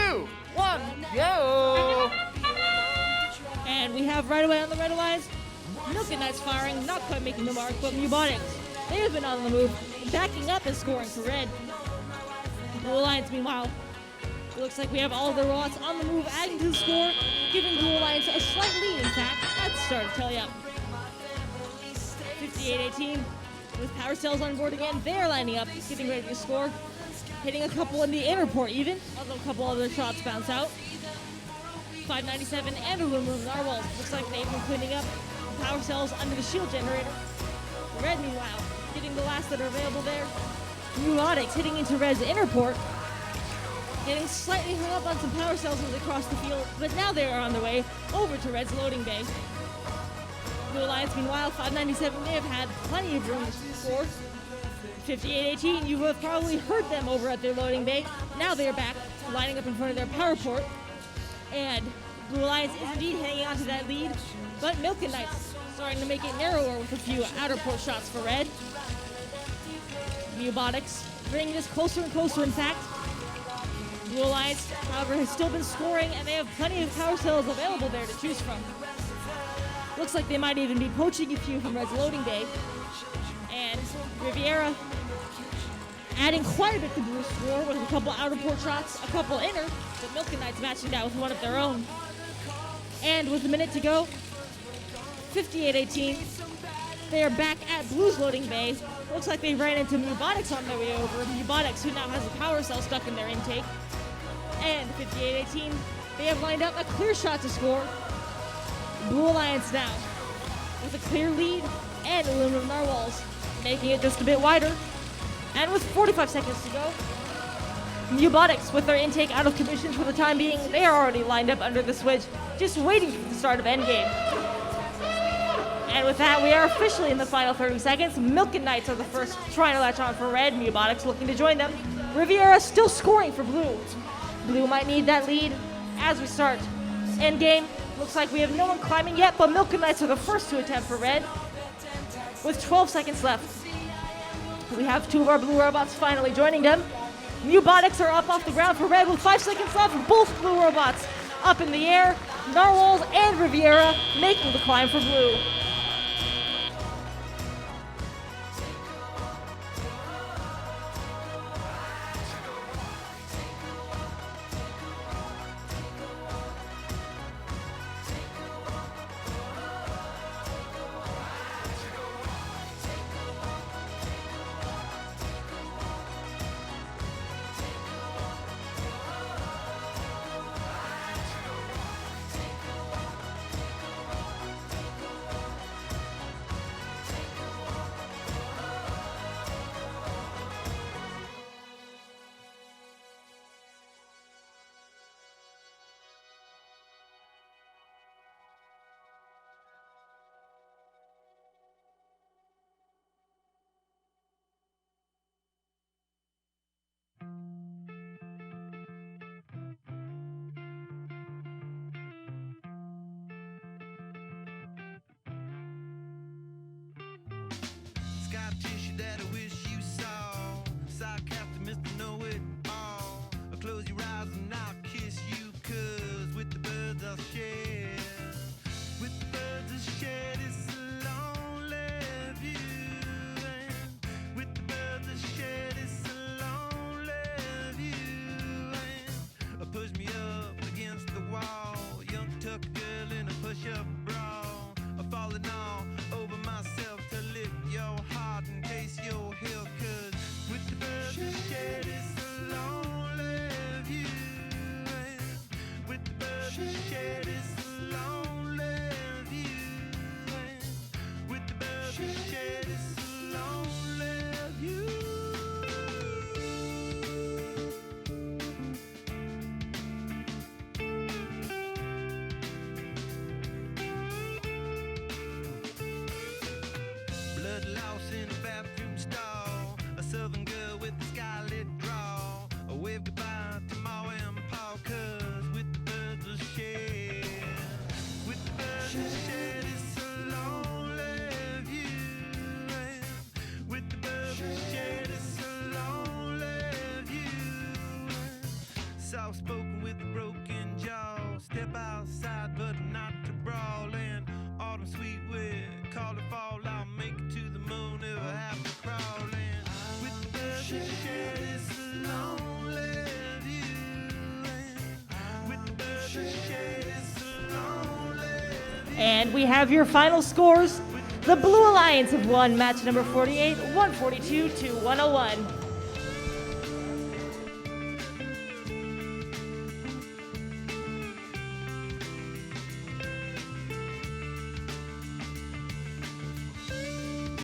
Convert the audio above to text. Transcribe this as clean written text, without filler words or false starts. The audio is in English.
2, 1, go! And we have right away on the red lines, Milk and Knights firing, not quite making the mark, but Mubonics. They have been on the move, backing up and scoring for red. Blue Alliance, meanwhile, it looks like we have all of their robots on the move, adding to the score, giving Blue Alliance a slight lead, in fact, at the start of Telly-Up. 58-18, with Power Cells on board again, they're lining up, getting ready to score, hitting a couple in the inner port even, although a couple other shots bounce out. 597 and aluminum narwhals, looks like they've been cleaning up Power Cells under the shield generator. Red, meanwhile, getting the last that are available there. Neurotics hitting into Red's inner port, getting slightly hung up on some Power Cells as they cross the field, but now they are on their way over to Red's loading bay. Blue Alliance, meanwhile, 597, they have had plenty of room to score. 58-18, you have probably heard them over at their loading bay. Now they are back, lining up in front of their power port, and Blue Alliance is indeed hanging on to that lead, but Milk and Knights starting to make it narrower with a few outer port shots for Red. Mubonics bringing this closer and closer, in fact. Blue Alliance, however, has still been scoring, and they have plenty of power cells available there to choose from. Looks like they might even be poaching a few from Red's loading bay. And Riviera adding quite a bit to Blue's score with a couple outer port shots, a couple inner, but Milk and Knights matching that with one of their own. And with a minute to go, 58-18, they are back at Blue's loading bay. Looks like they ran into Mubonics on their way over. Mubonics, who now has a power cell stuck in their intake. And 58-18, they have lined up a clear shot to score. Blue Alliance now with a clear lead and aluminum narwhals, making it just a bit wider. And with 45 seconds to go, Mubonics, with their intake out of commission for the time being, they are already lined up under the switch, just waiting for the start of endgame. And with that, we are officially in the final 30 seconds. Milk and Knights are the first trying to latch on for Red. Mubonics looking to join them. Riviera still scoring for Blue. Blue might need that lead as we start endgame. Looks like we have no one climbing yet, but Milk and Knights are the first to attempt for Red. With 12 seconds left, we have two of our blue robots finally joining them. Mubonics are up off the ground for Red with 5 seconds left. Both blue robots up in the air. Narwhals and Riviera making the climb for Blue. Scar tissue that I wish you saw. Sarcastic Mr. Know-It-All. Close your eyes and I'll kiss you, 'cause with the birds I'll share. With the birds I'll share this lonely view. And with the birds I'll share this lonely view. And push me up against the wall. Young tuck girl in a push-up bra. Falling all over myself to lift your heart and taste your health, 'cause with the birds I share this lonely view. And with the birds I share this lonely view. And with the birds I share this lonely view. Blood loss in a bathroom stall. A southern girl with a scarlet draw. A wave goodbye to Ma and Pa, 'cause with the birds I share. With the birds I share this lonely view. And with the birds I share this lonely view. Soft spoken with a broken jaw. Step outside, but not to brawl. And autumn sweet wind, call it fall. I'll make it to the moon if I have to crawl. And with the birds that share this lonely view. And with the birds that share this lonely view. And we have your final scores. The Blue Alliance have won match number 48, 142 to 101.